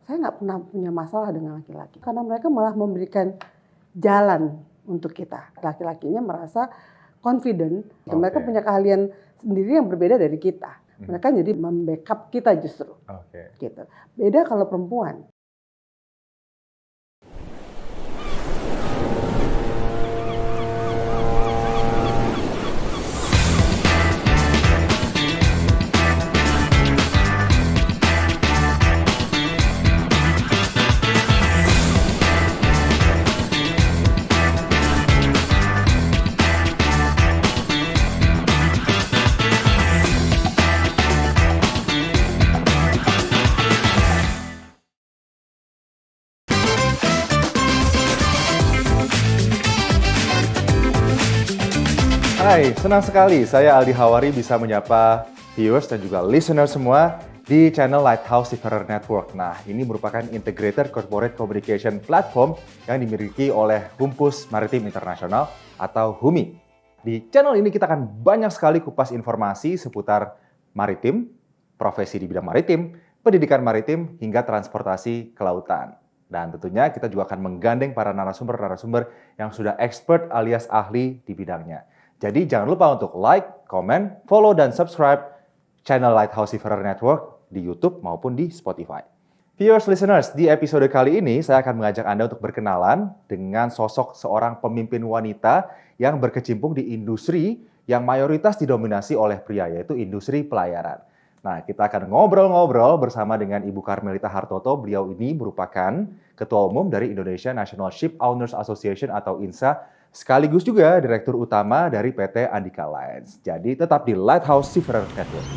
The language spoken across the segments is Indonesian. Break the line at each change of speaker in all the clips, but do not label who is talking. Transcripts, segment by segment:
saya nggak pernah punya masalah dengan laki-laki karena mereka malah memberikan jalan untuk kita. Laki-lakinya merasa confident, mereka punya keahlian sendiri yang berbeda dari kita. Mereka jadi membackup kita justru. Gitu. Beda kalau perempuan.
Hai, senang sekali saya Aldi Hawari bisa menyapa viewers dan juga listener semua di channel Lighthouse Seafarer Network. Nah, ini merupakan Integrated Corporate Communication Platform yang dimiliki oleh Humpus Maritim Internasional atau HUMI. Di channel ini kita akan banyak sekali kupas informasi seputar maritim, profesi di bidang maritim, pendidikan maritim, hingga transportasi kelautan. Dan tentunya kita juga akan menggandeng para narasumber-narasumber yang sudah expert alias ahli di bidangnya. Jadi jangan lupa untuk like, comment, follow, dan subscribe channel Lighthouse Seafarer Network di YouTube maupun di Spotify. Viewers, listeners, di episode kali ini saya akan mengajak Anda untuk berkenalan dengan sosok seorang pemimpin wanita yang berkecimpung di industri yang mayoritas didominasi oleh pria, yaitu industri pelayaran. Nah, kita akan ngobrol-ngobrol bersama dengan Ibu Karmelita Hartoto. Beliau ini merupakan Ketua Umum dari Indonesia National Ship Owners Association atau INSA, sekaligus juga Direktur Utama dari PT Andika Lines. Jadi tetap di Lighthouse Seafarer Network.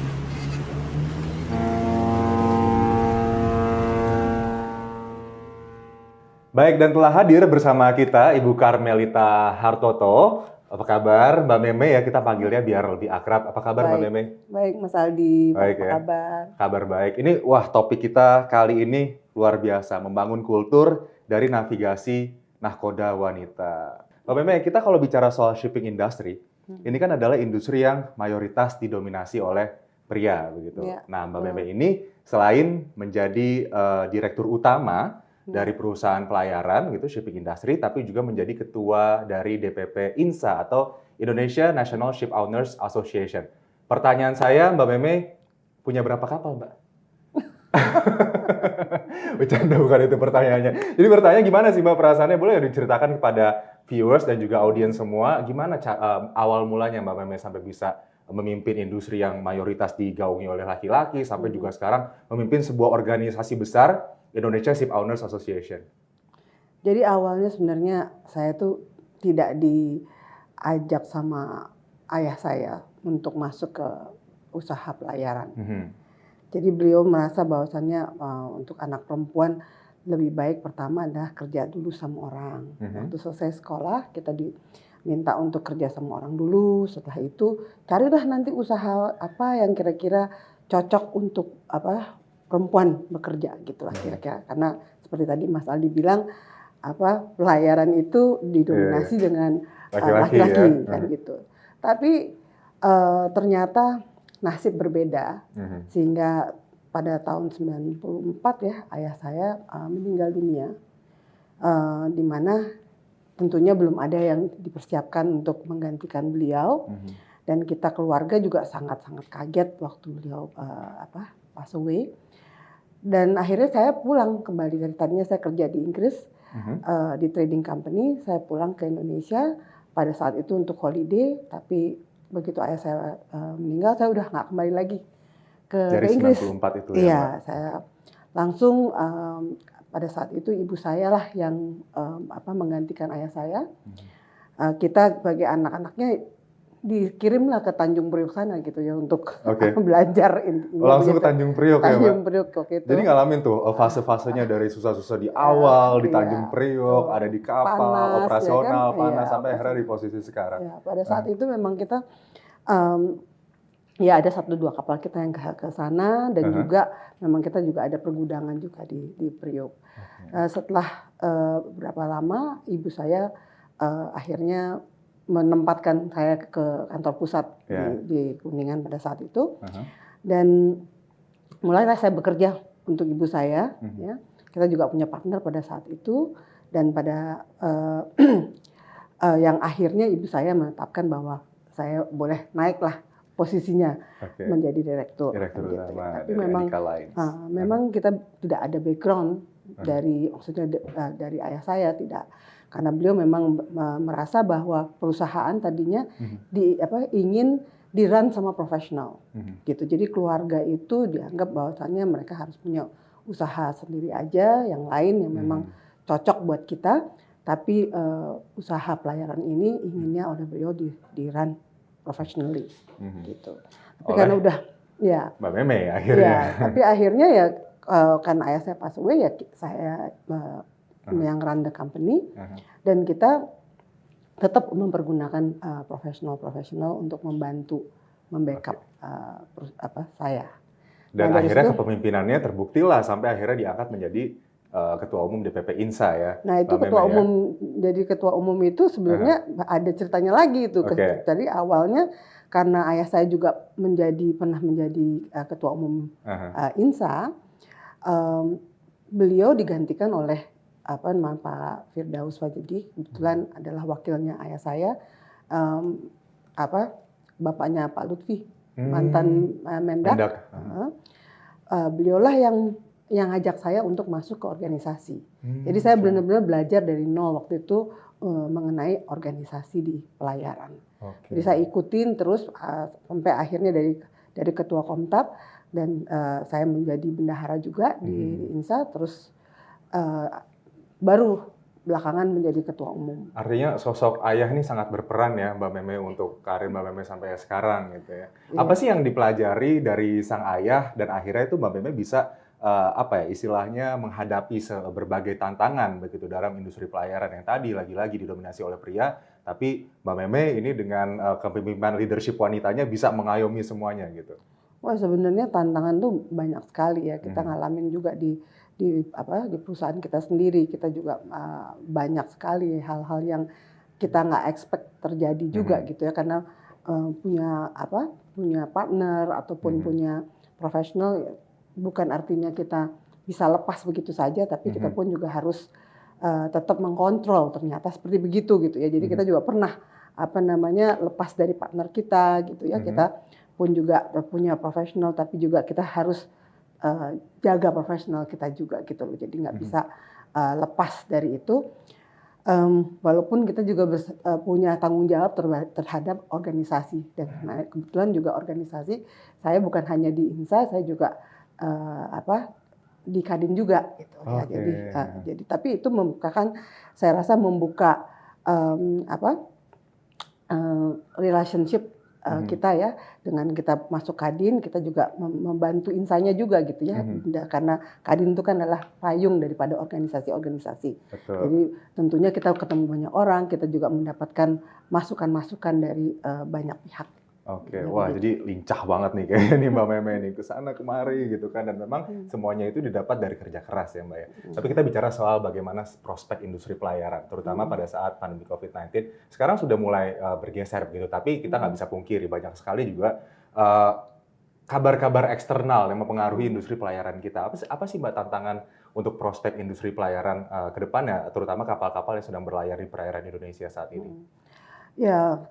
Baik, dan telah hadir bersama kita Ibu Karmelita Hartoto. Apa kabar Mbak Meme ya, kita panggilnya biar lebih akrab. Apa kabar Mbak Meme?
Baik Mas Aldi,
baik,
apa kabar?
Kabar baik. Ini topik kita kali ini luar biasa, membangun kultur dari navigasi nahkoda wanita. Mbak Meme, kita kalau bicara soal shipping industry, ini kan adalah industri yang mayoritas didominasi oleh pria, begitu. Ya, nah, Mbak Meme ini selain menjadi direktur utama dari perusahaan pelayaran, gitu, shipping industry, tapi juga menjadi ketua dari DPP INSA atau Indonesia National Ship Owners Association. Pertanyaan saya, Mbak Meme, punya berapa kapal, Mbak? Bercanda, bukan itu pertanyaannya. Jadi bertanya gimana sih Mbak perasaannya? Boleh diceritakan kepada viewers dan juga audiens semua, gimana awal mulanya Mbak Meme sampai bisa memimpin industri yang mayoritas digaungi oleh laki-laki, sampai juga sekarang memimpin sebuah organisasi besar, Indonesia Ship Owners Association.
Jadi awalnya sebenarnya saya tuh tidak diajak sama ayah saya untuk masuk ke usaha pelayaran. Jadi beliau merasa bahwasannya untuk anak perempuan lebih baik pertama adalah kerja dulu sama orang. Waktu selesai sekolah kita diminta untuk kerja sama orang dulu. Setelah itu carilah nanti usaha apa yang kira-kira cocok untuk perempuan bekerja gitulah kira-kira. Karena seperti tadi Mas Aldi bilang pelayaran itu didominasi dengan laki-laki kan gitu. Tapi ternyata nasib berbeda sehingga pada tahun 94 ya ayah saya meninggal dunia, di mana tentunya belum ada yang dipersiapkan untuk menggantikan beliau, dan kita keluarga juga sangat-sangat kaget waktu beliau pass away. Dan akhirnya saya pulang kembali, dari tadinya saya kerja di Inggris di trading company, saya pulang ke Indonesia pada saat itu untuk holiday, tapi begitu ayah saya meninggal saya udah nggak kembali lagi ke Inggris.
Dari 94 itu
ya? Iya, saya langsung pada saat itu ibu saya lah yang menggantikan ayah saya. Kita sebagai anak-anaknya dikirimlah ke Tanjung Priok sana gitu ya untuk belajar.
Langsung ke Tanjung Priok ya Mbak?
Tanjung Priok gitu.
Jadi ngalamin tuh fase-fasenya dari susah-susah di awal, di Tanjung Priok, ada di kapal, panas, operasional, ya kan? Panas, sampai akhirnya di posisi sekarang.
Ya, pada saat itu memang kita, ya ada 1-2 kapal kita yang ke sana, dan juga memang kita juga ada pergudangan juga di Priok. Setelah berapa lama ibu saya akhirnya menempatkan saya ke kantor pusat di Kuningan pada saat itu, dan mulailah saya bekerja untuk ibu saya. Ya. kita juga punya partner pada saat itu, dan pada yang akhirnya ibu saya menetapkan bahwa saya boleh naiklah posisinya menjadi direktur
gitu
ya. Tapi
dari
memang kita tidak ada background dari, maksudnya dari ayah saya, tidak, karena beliau memang merasa bahwa perusahaan tadinya ingin di-run sama profesional gitu. Jadi keluarga itu dianggap bahwasannya mereka harus punya usaha sendiri aja, yang lain yang memang cocok buat kita, tapi usaha pelayaran ini inginnya oleh beliau di-run professionally gitu. Tapi karena udah ya
Mbak Meme akhirnya.
Ya, tapi akhirnya ya karena ayah saya pass away, ya saya yang run the company, dan kita tetap mempergunakan profesional untuk membantu membackup saya.
Dan akhirnya kepemimpinannya terbuktilah sampai akhirnya diangkat menjadi Ketua Umum DPP INSA ya.
Nah itu Ketua Umum, jadi Ketua Umum itu sebenarnya ada ceritanya lagi itu. Jadi awalnya karena ayah saya juga pernah menjadi Ketua Umum INSA, beliau digantikan oleh Pak Firdaus Wajidi, kebetulan adalah wakilnya ayah saya, bapaknya Pak Lutfi, mantan Mendak. Beliaulah yang ngajak saya untuk masuk ke organisasi. Jadi saya benar-benar belajar dari nol waktu itu mengenai organisasi di pelayaran. Jadi saya ikutin terus sampai akhirnya dari ketua Komtab, dan saya menjadi bendahara juga di INSA, terus baru belakangan menjadi ketua umum.
Artinya sosok ayah ini sangat berperan ya Mbak Meme untuk karir Mbak Meme sampai sekarang gitu ya. Apa sih yang dipelajari dari sang ayah dan akhirnya itu Mbak Meme bisa istilahnya menghadapi berbagai tantangan begitu dalam industri pelayaran yang tadi lagi-lagi didominasi oleh pria, tapi Mbak Meme ini dengan kepemimpinan leadership wanitanya bisa mengayomi semuanya gitu.
Wah, sebenarnya tantangan tuh banyak sekali ya, kita ngalamin juga di perusahaan kita sendiri. Kita juga banyak sekali hal-hal yang kita nggak expect terjadi juga gitu ya, karena punya partner ataupun punya profesional, bukan artinya kita bisa lepas begitu saja, tapi kita pun juga harus tetap mengkontrol ternyata seperti begitu gitu ya. Jadi kita juga pernah lepas dari partner kita gitu ya. Kita pun juga punya profesional, tapi juga kita harus jaga profesional kita juga gitu loh. Jadi nggak bisa lepas dari itu. Walaupun kita juga punya tanggung jawab terhadap organisasi, dan kebetulan juga organisasi saya bukan hanya di INSA, saya juga di Kadin juga gitu ya. Jadi tapi itu saya rasa membuka relationship kita ya, dengan kita masuk Kadin, kita juga membantu insanya juga gitu ya. Karena Kadin itu kan adalah payung daripada organisasi-organisasi. Jadi tentunya kita ketemu banyak orang, kita juga mendapatkan masukan-masukan dari banyak pihak.
Wah jadi lincah banget nih kayaknya nih Mbak Meme nih, kesana kemari gitu kan, dan memang semuanya itu didapat dari kerja keras ya Mbak ya. Tapi kita bicara soal bagaimana prospek industri pelayaran, terutama pada saat pandemi COVID-19. Sekarang sudah mulai bergeser begitu, tapi kita nggak bisa pungkiri banyak sekali juga kabar-kabar eksternal yang mempengaruhi industri pelayaran kita. Apa sih Mbak tantangan untuk prospek industri pelayaran ke depannya, terutama kapal-kapal yang sedang berlayar di perairan Indonesia saat ini?
Ya,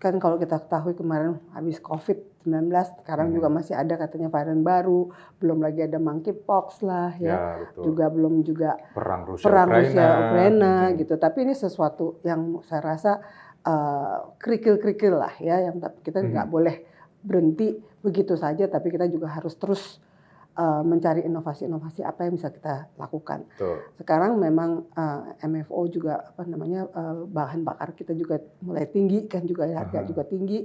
kan kalau kita ketahui kemarin habis COVID-19, sekarang juga masih ada katanya varian baru, belum lagi ada monkeypox lah ya, belum juga perang Rusia-Ukraina gitu. Tapi ini sesuatu yang saya rasa kerikil-kerikil lah ya, yang kita nggak boleh berhenti begitu saja, tapi kita juga harus terus mencari inovasi-inovasi apa yang bisa kita lakukan. Sekarang memang MFO juga bahan bakar kita juga mulai tinggi kan, juga harga juga tinggi,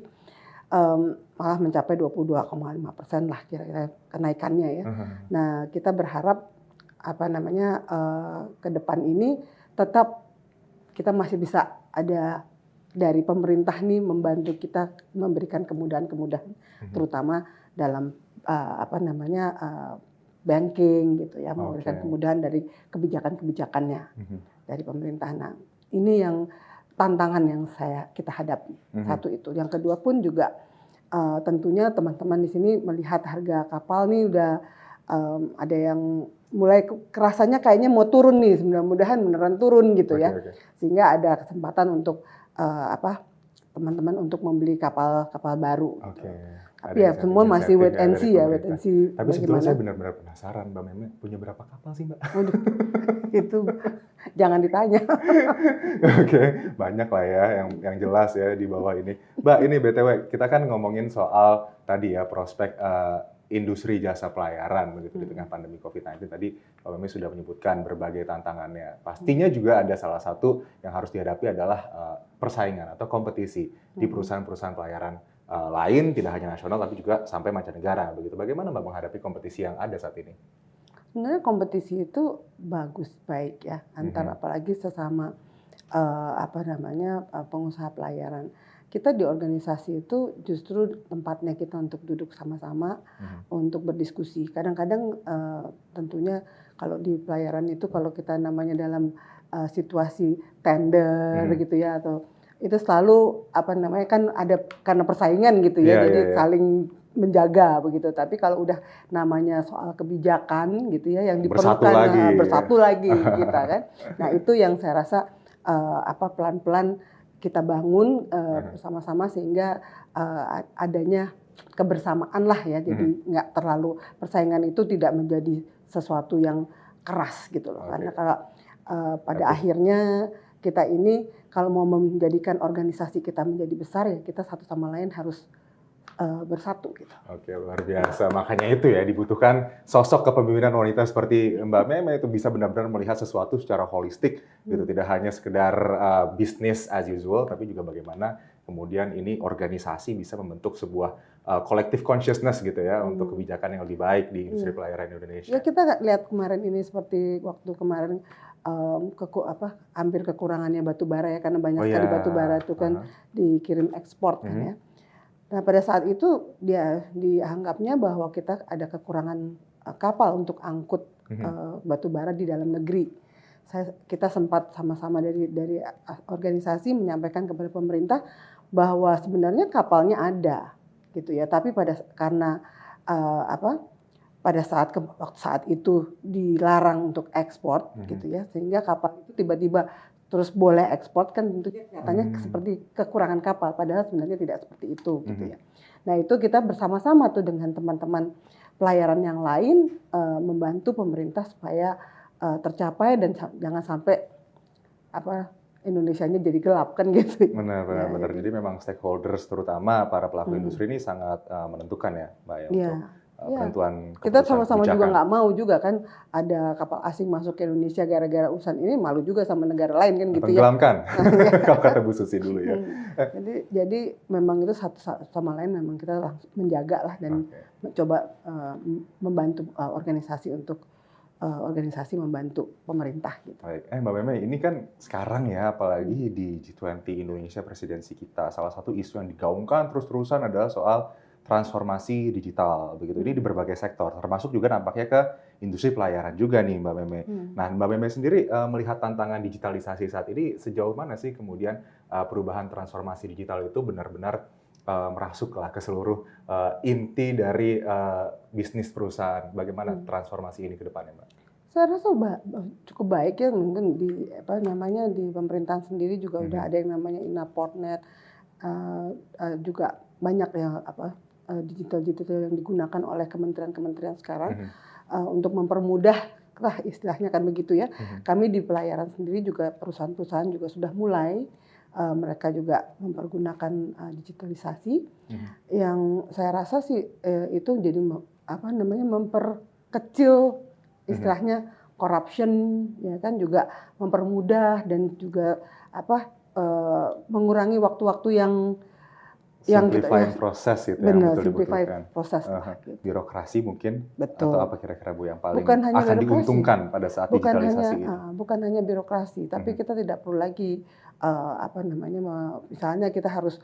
malah mencapai 22,5% lah kira-kira kenaikannya ya. Nah kita berharap ke depan ini tetap kita masih bisa ada dari pemerintah nih membantu kita, memberikan kemudahan-kemudahan terutama dalam banking gitu ya, memberikan kemudahan dari kebijakan-kebijakannya dari pemerintah. Nah, ini yang tantangan yang kita hadapi. Satu itu. Yang kedua pun juga tentunya teman-teman di sini melihat harga kapal nih udah ada yang mulai kerasanya kayaknya mau turun nih, mudah-mudahan beneran turun gitu ya. Sehingga ada kesempatan untuk teman-teman untuk membeli kapal baru. Tapi ya semua masih wait and see ya, wait and see.
Tapi sebetulnya saya benar-benar penasaran, Mbak Meme punya berapa kapal sih, Mbak?
Waduh, itu jangan ditanya.
Oke, banyak lah ya yang jelas ya di bawah ini. Mbak, ini BTW, kita kan ngomongin soal tadi ya prospek industri jasa pelayaran begitu di tengah pandemi COVID-19. Tadi Mbak Meme sudah menyebutkan berbagai tantangannya. Pastinya juga ada salah satu yang harus dihadapi adalah persaingan atau kompetisi di perusahaan-perusahaan pelayaran lain, tidak hanya nasional tapi juga sampai mancanegara begitu. Bagaimana Mbak menghadapi kompetisi yang ada saat ini?
Sebenarnya kompetisi itu bagus, baik ya, antar apalagi sesama pengusaha pelayaran. Kita di organisasi itu justru tempatnya kita untuk duduk sama-sama, untuk berdiskusi. Kadang-kadang tentunya kalau di pelayaran itu kalau kita namanya dalam situasi tender gitu ya, atau itu selalu kan ada karena persaingan gitu ya, jadi saling menjaga begitu. Tapi kalau udah namanya soal kebijakan gitu ya yang diperlukan bersatu lagi kita kan. Nah, itu yang saya rasa pelan-pelan kita bangun bersama-sama sehingga adanya kebersamaan lah ya. Jadi nggak terlalu persaingan itu tidak menjadi sesuatu yang keras gitu loh. Karena kalau pada akhirnya kita ini kalau mau menjadikan organisasi kita menjadi besar ya kita satu sama lain harus bersatu gitu.
Oke, luar biasa. Makanya itu ya dibutuhkan sosok kepemimpinan wanita seperti Mbak Meme itu bisa benar-benar melihat sesuatu secara holistik gitu, tidak hanya sekedar bisnis as usual, tapi juga bagaimana kemudian ini organisasi bisa membentuk sebuah collective consciousness gitu ya untuk kebijakan yang lebih baik di industri pelayaran Indonesia.
Ya kita lihat kemarin ini seperti waktu kemarin hampir kekurangannya batu bara ya karena banyak sekali batu bara itu kan dikirim ekspor kan ya. Nah pada saat itu dia dianggapnya bahwa kita ada kekurangan kapal untuk angkut batu bara di dalam negeri. Kita sempat sama-sama dari organisasi menyampaikan kepada pemerintah bahwa sebenarnya kapalnya ada gitu ya, tapi pada saat itu dilarang untuk ekspor gitu ya, sehingga kapal itu tiba-tiba terus boleh ekspor kan tentunya kelihatannya seperti kekurangan kapal, padahal sebenarnya tidak seperti itu gitu ya. Nah itu kita bersama-sama tuh dengan teman-teman pelayaran yang lain membantu pemerintah supaya tercapai dan jangan sampai Indonesianya jadi gelap kan gitu.
Benar. Jadi memang stakeholders terutama para pelaku industri ini sangat menentukan ya Mbak ya untuk penentuan keputusan.
Kita sama-sama juga nggak mau juga kan ada kapal asing masuk ke Indonesia gara-gara urusan ini, malu juga sama negara lain kan gitu ya.
Tenggelamkan kalau kata Bu Susi dulu ya.
Jadi memang itu satu sama lain memang kita langsung menjaga lah dan coba membantu organisasi membantu pemerintah gitu.
Baik, Mbak Meme, ini kan sekarang ya, apalagi di G20 Indonesia presidensi kita, salah satu isu yang digaungkan terus-terusan adalah soal transformasi digital, begitu. Ini di berbagai sektor, termasuk juga nampaknya ke industri pelayaran juga nih, Mbak Meme. Nah, Mbak Meme sendiri melihat tantangan digitalisasi saat ini sejauh mana sih kemudian perubahan transformasi digital itu benar-benar merasuklah ke seluruh inti dari bisnis perusahaan. Bagaimana transformasi ini ke depannya, Mbak?
Saya rasa cukup baik ya, mungkin di di pemerintahan sendiri juga udah ada yang namanya Inaportnet, juga banyak yang digital yang digunakan oleh kementerian-kementerian sekarang untuk mempermudah lah istilahnya kan begitu ya. Kami di pelayaran sendiri juga perusahaan-perusahaan juga sudah mulai mereka juga mempergunakan digitalisasi yang saya rasa sih itu jadi memperkecil istilahnya corruption ya kan, juga mempermudah dan juga mengurangi waktu-waktu yang
simplifying proses itu yang betul dibutuhkan.
Proses
gitu. Birokrasi mungkin.
Betul.
Atau apa kira-kira Bu yang paling akan diuntungkan pada saat digitalisasi ini?
Bukan hanya birokrasi, tapi kita tidak perlu lagi misalnya kita harus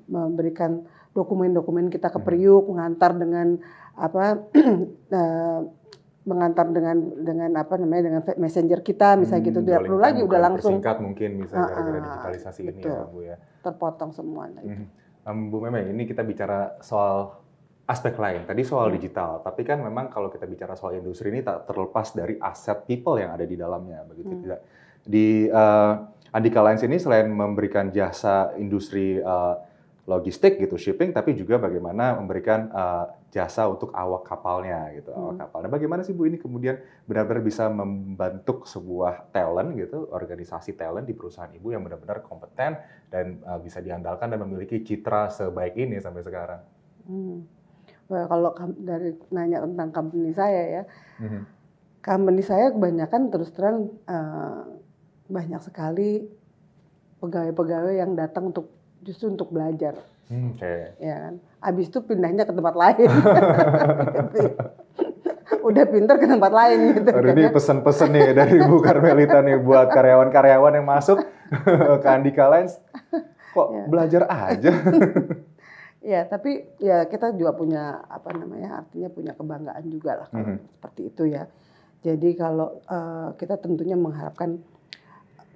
memberikan dokumen-dokumen kita ke Priuk, mengantar dengan dengan messenger kita misalnya gitu, tidak perlu lagi, udah langsung
singkat mungkin bisa gara-gara digitalisasi ini ya Bu ya.
Terpotong semuanya.
Bu Meme, ini kita bicara soal aspek lain. Tadi soal digital, tapi kan memang kalau kita bicara soal industri ini tak terlepas dari aset people yang ada di dalamnya, begitu tidak? Di Andika Lines ini selain memberikan jasa industri logistik gitu, shipping, tapi juga bagaimana memberikan jasa untuk awak kapalnya gitu, awak kapalnya. Bagaimana sih Bu ini kemudian benar-benar bisa membentuk sebuah talent gitu, organisasi talent di perusahaan Ibu yang benar-benar kompeten dan bisa diandalkan dan memiliki citra sebaik ini sampai sekarang?
Well, kalau dari nanya tentang company saya ya, company saya kebanyakan terus terang banyak sekali pegawai-pegawai yang datang justru untuk belajar, ya kan. Abis itu pindahnya ke tempat lain, gitu. Udah pintar ke tempat lain gitu.
Ini pesan-pesan nih dari Bu Karmelita nih buat karyawan-karyawan yang masuk ke Andika Lines, kok belajar aja.
Ya, tapi ya kita juga punya artinya punya kebanggaan juga lah kalau seperti itu ya. Jadi kalau kita tentunya mengharapkan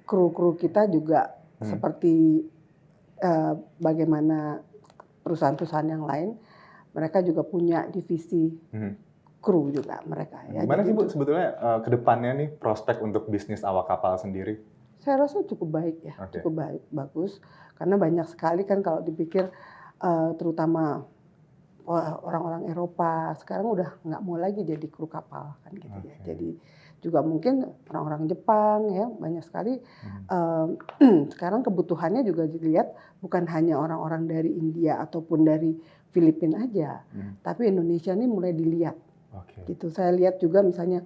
kru-kru kita juga seperti bagaimana perusahaan-perusahaan yang lain, mereka juga punya divisi kru juga mereka. Ya.
Gimana sih Bu sebetulnya ke depannya nih prospek untuk bisnis awak kapal sendiri?
Saya rasa cukup baik ya, cukup baik, bagus. Karena banyak sekali kan kalau dipikir terutama orang-orang Eropa sekarang udah nggak mau lagi jadi kru kapal kan gitu ya. Jadi juga mungkin orang-orang Jepang ya banyak sekali sekarang kebutuhannya juga dilihat bukan hanya orang-orang dari India ataupun dari Filipina aja, tapi Indonesia ini mulai dilihat. Gitu. Saya lihat juga misalnya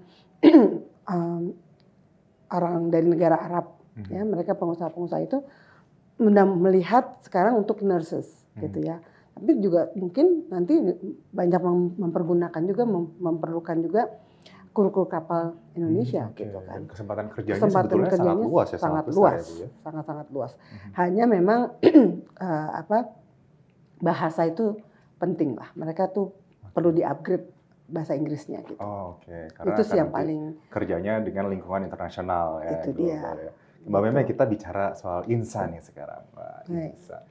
orang dari negara Arab ya mereka pengusaha-pengusaha itu melihat sekarang untuk nurses gitu ya. Tapi juga mungkin nanti banyak mempergunakan juga memerlukan juga kru-kru kapal Indonesia gitu kan.
Dan kesempatan kerjanya sebetulnya sangat luas ya,
sangat luas, sangat luas. Hanya memang bahasa itu penting lah. Mereka tuh perlu di-upgrade bahasa Inggrisnya gitu.
Karena
itu sih yang paling
kerjanya dengan lingkungan internasional ya.
Itu dia.
Ya. Mbak Meme, kita bicara soal INSA nih sekarang. INSA.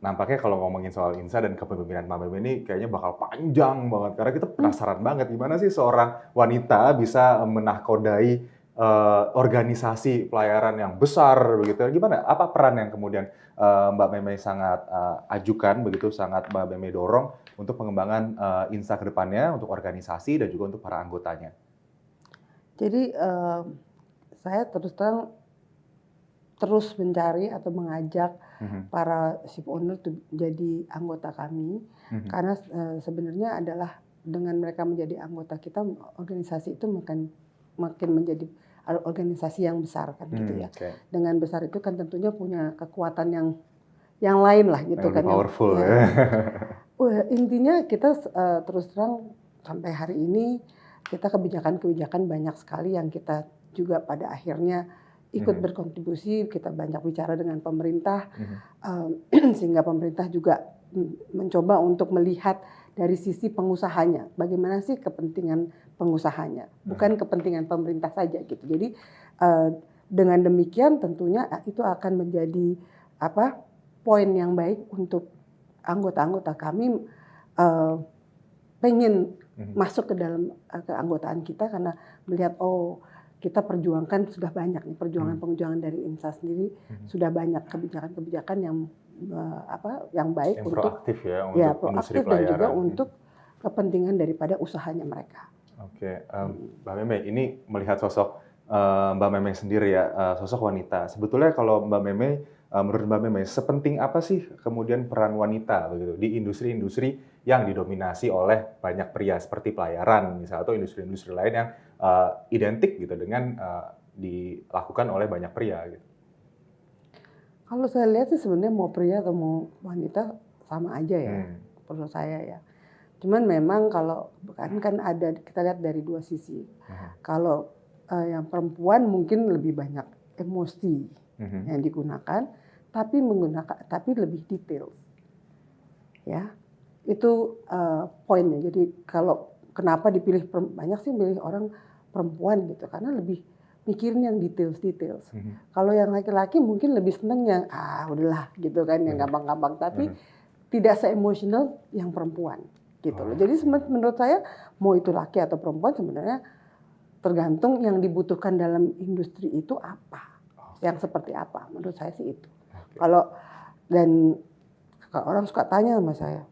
Nampaknya kalau ngomongin soal INSA dan kepemimpinan Mbak Meme ini kayaknya bakal panjang banget. Karena kita penasaran banget gimana sih seorang wanita bisa menahkodai organisasi pelayaran yang besar begitu. Gimana? Apa peran yang kemudian Mbak Meme sangat ajukan begitu, sangat Mbak Meme dorong untuk pengembangan INSA ke depannya untuk organisasi dan juga untuk para anggotanya?
Jadi saya terus mencari atau mengajak para ship owner untuk jadi anggota kami karena sebenarnya adalah dengan mereka menjadi anggota kita organisasi itu makin menjadi organisasi yang besar kan gitu ya. Dengan besar itu kan tentunya punya kekuatan yang lain lah gitu kan.
Powerful ya.
Intinya kita terus terang sampai hari ini kita kebijakan-kebijakan banyak sekali yang kita juga pada akhirnya ikut berkontribusi, kita banyak bicara dengan pemerintah, sehingga pemerintah juga mencoba untuk melihat dari sisi pengusahanya, bagaimana sih kepentingan pengusahanya, bukan kepentingan pemerintah saja gitu. Jadi dengan demikian tentunya itu akan menjadi poin yang baik untuk anggota-anggota kami pengen masuk ke dalam keanggotaan kita karena melihat kita perjuangkan sudah banyak nih perjuangan dari INSA sendiri sudah banyak kebijakan-kebijakan yang baik
yang
untuk
proaktif ya untuk
proaktif dan juga untuk kepentingan daripada usahanya mereka.
Mbak Meme ini melihat sosok Mbak Meme sendiri ya, sosok wanita. Sebetulnya kalau Mbak Meme, menurut Mbak Meme sepenting apa sih kemudian peran wanita begitu di industri-industri yang didominasi oleh banyak pria seperti pelayaran misalnya atau industri-industri lain yang identik gitu dengan dilakukan oleh banyak pria gitu.
Kalau saya lihat sih sebenarnya mau pria atau mau wanita sama aja ya, menurut saya ya. Cuman memang kalau kan ada kita lihat dari dua sisi. Kalau yang perempuan mungkin lebih banyak emosi yang digunakan, tapi lebih detail. Ya, itu poinnya. Jadi kalau kenapa dipilih banyak sih pilih orang perempuan gitu karena lebih mikirin yang details. Kalau yang laki-laki mungkin lebih seneng yang udahlah gitu kan yang gampang-gampang tapi tidak se-emosional yang perempuan gitu loh. Jadi menurut saya mau itu laki atau perempuan sebenarnya tergantung yang dibutuhkan dalam industri itu apa, yang seperti apa. Menurut saya sih itu. Kalau dan orang suka tanya sama saya,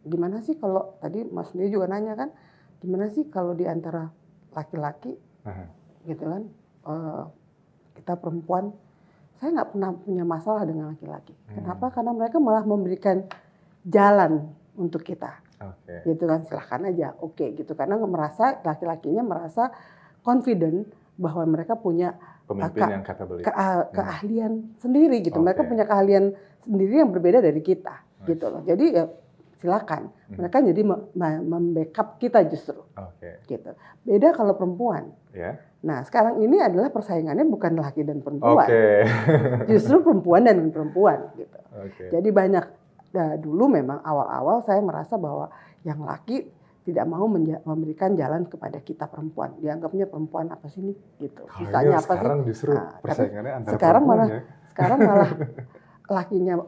gimana sih kalau tadi Mas sendiri juga nanya kan, gimana sih kalau di antara laki-laki, gitu kan, kita perempuan, saya nggak pernah punya masalah dengan laki-laki. Kenapa? Karena mereka malah memberikan jalan untuk kita. Gitu kan, silahkan aja, oke gitu. Karena merasa laki-lakinya merasa confident bahwa mereka punya
pemimpin yang capable,
keahlian sendiri gitu. Mereka punya keahlian sendiri yang berbeda dari kita, gitu loh. Jadi ya silakan. Mereka jadi membackup kita justru, gitu. Beda kalau perempuan. Nah sekarang ini adalah persaingannya bukan laki dan perempuan, justru perempuan dan perempuan, gitu. Jadi banyak. Nah, dulu memang awal-awal saya merasa bahwa yang laki tidak mau memberikan jalan kepada kita perempuan. Dianggapnya perempuan apa sih nih gitu. Misalnya apa sih?
Sekarang justru persaingannya antara
sekarang
perempuan
malah, Sekarang malah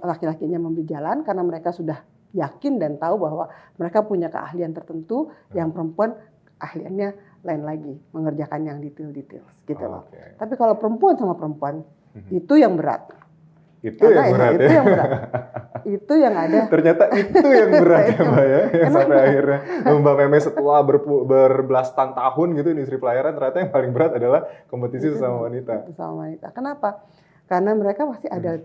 laki-lakinya memberi jalan karena mereka sudah yakin dan tahu bahwa mereka punya keahlian tertentu, yang perempuan ahliannya lain lagi, mengerjakan yang detail-detail gitu loh. Tapi kalau perempuan sama perempuan itu yang berat.
Itu yang berat
itu yang berat. Itu yang ada.
Ternyata itu yang berat ya Mbak ya. Yang sampai akhirnya Mbak Meme setelah berbelasan tahun gitu industri pelayaran, ternyata yang paling berat adalah kompetisi sesama wanita.
Sesama wanita. Kenapa? Karena mereka pasti ada,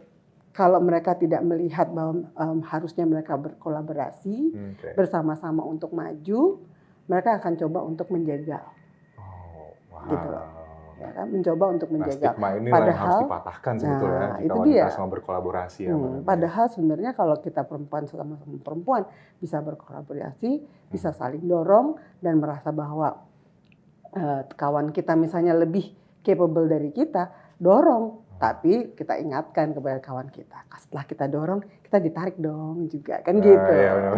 kalau mereka tidak melihat bahwa harusnya mereka berkolaborasi bersama-sama untuk maju, mereka akan coba untuk menjegal. Gitu loh. Ya kan, mencoba untuk menjaga.
Stigma ini yang harus dipatahkan sebetulnya jika wanita semua berkolaborasi.
Padahal sebenarnya kalau kita perempuan sama perempuan bisa berkolaborasi, bisa saling dorong dan merasa bahwa kawan kita misalnya lebih capable dari kita, dorong. Tapi kita ingatkan kepada kawan kita, setelah kita dorong, kita ditarik dong juga, kan gitu.
Iya,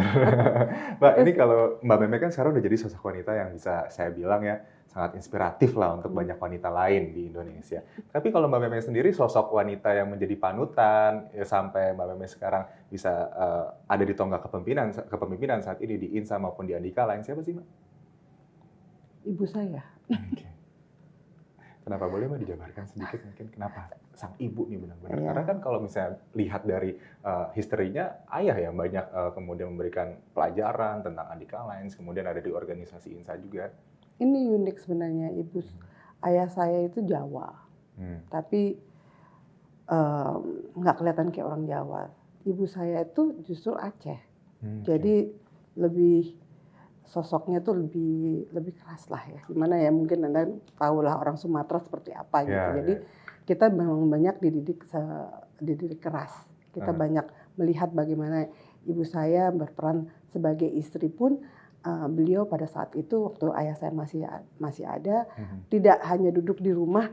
Mbak, ini kalau Mbak Meme kan sekarang udah jadi sosok wanita yang bisa saya bilang ya, sangat inspiratif lah untuk banyak wanita lain di Indonesia. Tapi kalau Mbak Meme sendiri sosok wanita yang menjadi panutan ya, sampai Mbak Meme sekarang bisa ada di tonggak kepemimpinan saat ini di INSA maupun di Andika lain, siapa sih Mbak?
Ibu saya.
Kenapa, boleh Mbak dijabarkan sedikit mungkin kenapa sang ibu nih benar-benar? Karena kan kalau misalnya lihat dari historinya ayah ya banyak kemudian memberikan pelajaran tentang Andika Lines, kemudian ada di organisasi INSA juga.
Ini unik sebenarnya, ayah saya itu Jawa, tapi nggak kelihatan kayak orang Jawa. Ibu saya itu justru Aceh, jadi sosoknya tuh lebih keras lah ya. Gimana ya, mungkin Anda tahu lah orang Sumatera seperti apa gitu. Jadi kita memang banyak dididik keras. Kita banyak melihat bagaimana ibu saya berperan sebagai istri pun. Beliau pada saat itu waktu ayah saya masih ada, tidak hanya duduk di rumah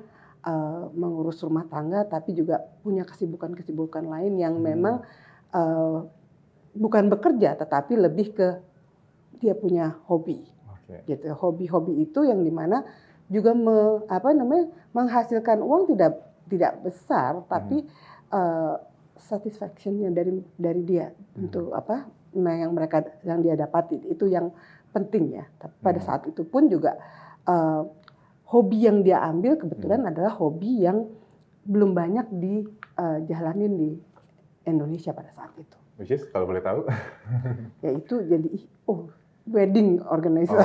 mengurus rumah tangga, tapi juga punya kesibukan lain yang memang bukan bekerja, tetapi lebih ke dia punya hobi, gitu. Hobi-hobi itu yang dimana juga menghasilkan uang tidak besar, tapi satisfaction-nya dari dia untuk yang dia dapati itu yang penting ya. Tapi pada saat itu pun juga hobi yang dia ambil kebetulan adalah hobi yang belum banyak dijalanin di Indonesia pada saat itu.
Which is, kalau boleh tahu?
Yaitu jadi wedding organizer.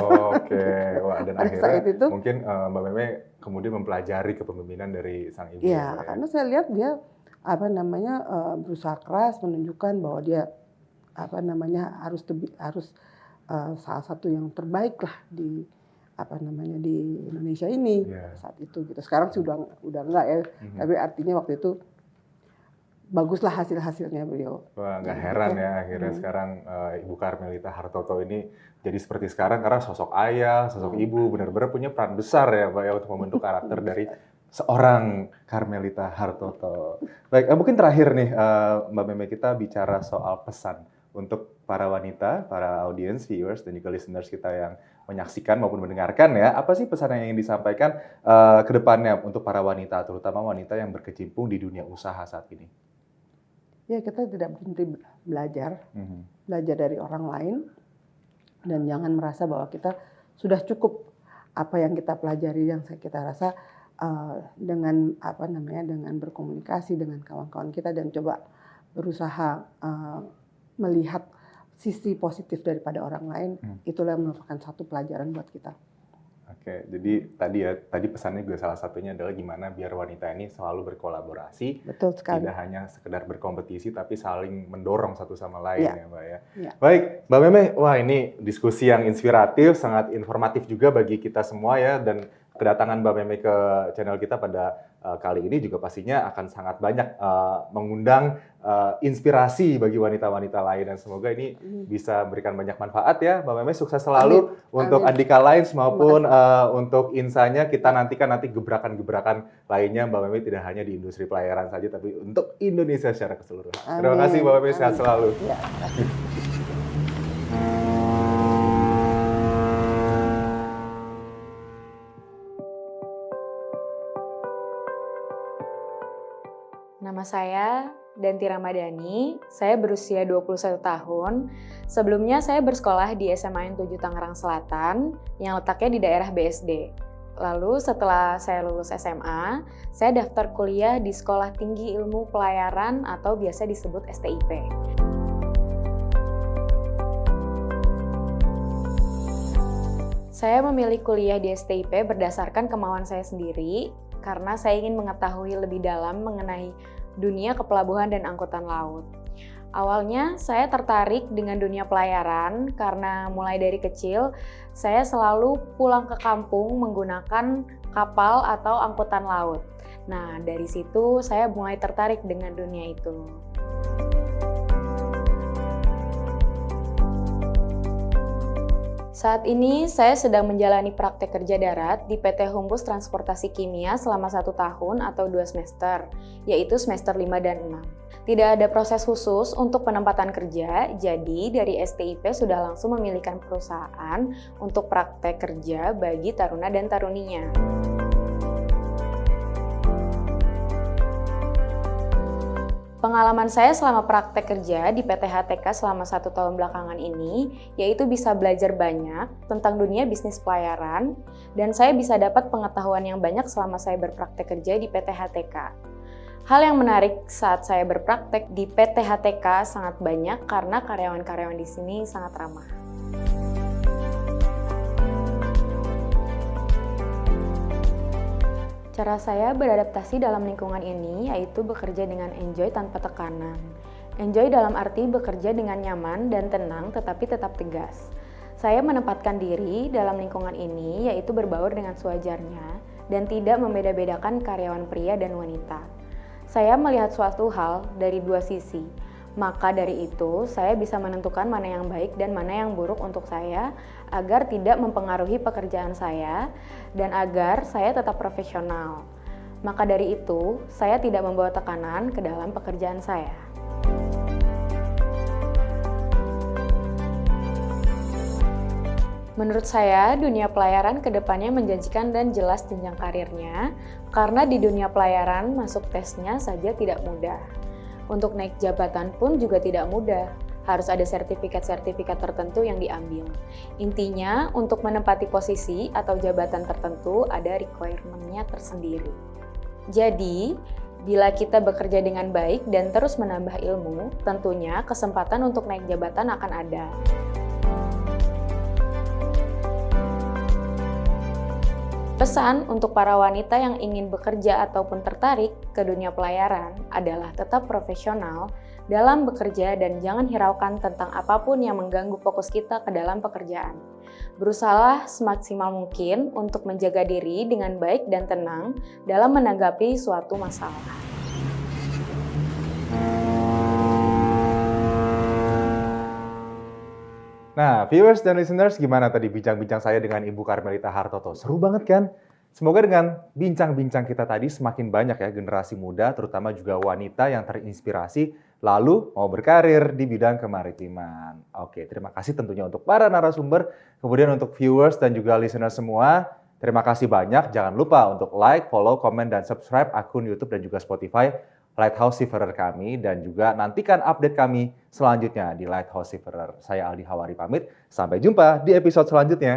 Wah, dan akhirnya itu, mungkin Mbak Meme kemudian mempelajari kepemimpinan dari sang ibu.
Iya, karena saya lihat dia berusaha keras menunjukkan bahwa dia harus salah satu yang terbaik lah di Indonesia ini saat itu gitu. Sekarang sih udah enggak ya, tapi artinya waktu itu baguslah hasilnya beliau.
Wah, nggak heran ya akhirnya sekarang Ibu Karmelita Hartoto ini jadi seperti sekarang karena sosok ayah, sosok ibu benar-benar punya peran besar ya Mbak ya untuk membentuk karakter dari seorang Karmelita Hartoto. Baik, mungkin terakhir nih Mbak Meme, kita bicara soal pesan untuk para wanita, para audiens, viewers, dan juga listeners kita yang menyaksikan maupun mendengarkan ya. Apa sih pesan yang ingin disampaikan ke depannya untuk para wanita, terutama wanita yang berkecimpung di dunia usaha saat ini?
Ya, kita tidak berhenti belajar dari orang lain. Dan jangan merasa bahwa kita sudah cukup apa yang kita pelajari, yang kita rasa dengan dengan berkomunikasi dengan kawan-kawan kita dan coba berusaha melihat sisi positif daripada orang lain, itulah yang merupakan satu pelajaran buat kita.
Oke, jadi tadi pesannya juga salah satunya adalah gimana biar wanita ini selalu berkolaborasi.
Betul sekali.
Tidak hanya sekedar berkompetisi, tapi saling mendorong satu sama lain ya Mbak ya. Baik, Mbak Meme, wah ini diskusi yang inspiratif, sangat informatif juga bagi kita semua ya. Dan kedatangan Mbak Meme ke channel kita pada kali ini juga pastinya akan sangat banyak mengundang inspirasi bagi wanita-wanita lain. Dan semoga ini bisa memberikan banyak manfaat ya. Mbak Meme sukses selalu untuk Andika Lines maupun untuk Insanya. Kita nantikan gebrakan-gebrakan lainnya Mbak Meme tidak hanya di industri pelayaran saja, tapi untuk Indonesia secara keseluruhan. Terima kasih Mbak Meme, sehat selalu.
Ya,
Nama saya Danti Ramadhani, saya berusia 21 tahun. Sebelumnya saya bersekolah di SMA N 7 Tangerang Selatan yang letaknya di daerah BSD. Lalu setelah saya lulus SMA, saya daftar kuliah di Sekolah Tinggi Ilmu Pelayaran atau biasa disebut STIP. Saya memilih kuliah di STIP berdasarkan kemauan saya sendiri, karena saya ingin mengetahui lebih dalam mengenai dunia kepelabuhan dan angkutan laut. Awalnya saya tertarik dengan dunia pelayaran karena mulai dari kecil saya selalu pulang ke kampung menggunakan kapal atau angkutan laut. Nah, dari situ saya mulai tertarik dengan dunia itu. Saat ini saya sedang menjalani praktek kerja darat di PT Humbus Transportasi Kimia selama 1 tahun atau 2 semester, yaitu semester 5 dan 6. Tidak ada proses khusus untuk penempatan kerja, jadi dari STIP sudah langsung memilihkan perusahaan untuk praktek kerja bagi taruna dan taruninya. Pengalaman saya selama praktek kerja di PT HTK selama 1 tahun belakangan ini, yaitu bisa belajar banyak tentang dunia bisnis pelayaran, dan saya bisa dapat pengetahuan yang banyak selama saya berpraktek kerja di PT HTK. Hal yang menarik saat saya berpraktek di PT HTK sangat banyak karena karyawan-karyawan di sini sangat ramah. Cara saya beradaptasi dalam lingkungan ini yaitu bekerja dengan enjoy tanpa tekanan. Enjoy dalam arti bekerja dengan nyaman dan tenang tetapi tetap tegas. Saya menempatkan diri dalam lingkungan ini yaitu berbaur dengan sewajarnya dan tidak membeda-bedakan karyawan pria dan wanita. Saya melihat suatu hal dari 2 sisi. Maka dari itu, saya bisa menentukan mana yang baik dan mana yang buruk untuk saya agar tidak mempengaruhi pekerjaan saya dan agar saya tetap profesional. Maka dari itu, saya tidak membawa tekanan ke dalam pekerjaan saya. Menurut saya, dunia pelayaran ke depannya menjanjikan dan jelas jenjang karirnya, karena di dunia pelayaran masuk tesnya saja tidak mudah. Untuk naik jabatan pun juga tidak mudah, harus ada sertifikat-sertifikat tertentu yang diambil. Intinya, untuk menempati posisi atau jabatan tertentu ada requirement-nya tersendiri. Jadi, bila kita bekerja dengan baik dan terus menambah ilmu, tentunya kesempatan untuk naik jabatan akan ada. Pesan untuk para wanita yang ingin bekerja ataupun tertarik ke dunia pelayaran adalah tetap profesional dalam bekerja dan jangan hiraukan tentang apapun yang mengganggu fokus kita ke dalam pekerjaan. Berusahalah semaksimal mungkin untuk menjaga diri dengan baik dan tenang dalam menanggapi suatu masalah.
Nah, viewers dan listeners, gimana tadi bincang-bincang saya dengan Ibu Karmelita Hartoto? Seru banget kan? Semoga dengan bincang-bincang kita tadi semakin banyak ya generasi muda, terutama juga wanita yang terinspirasi, lalu mau berkarir di bidang kemaritiman. Oke, terima kasih tentunya untuk para narasumber, kemudian untuk viewers dan juga listeners semua. Terima kasih banyak, jangan lupa untuk like, follow, komen, dan subscribe akun YouTube dan juga Spotify Lighthouse Seafarer kami dan juga nantikan update kami selanjutnya di Lighthouse Seafarer. Saya Aldi Hawari pamit, sampai jumpa di episode selanjutnya.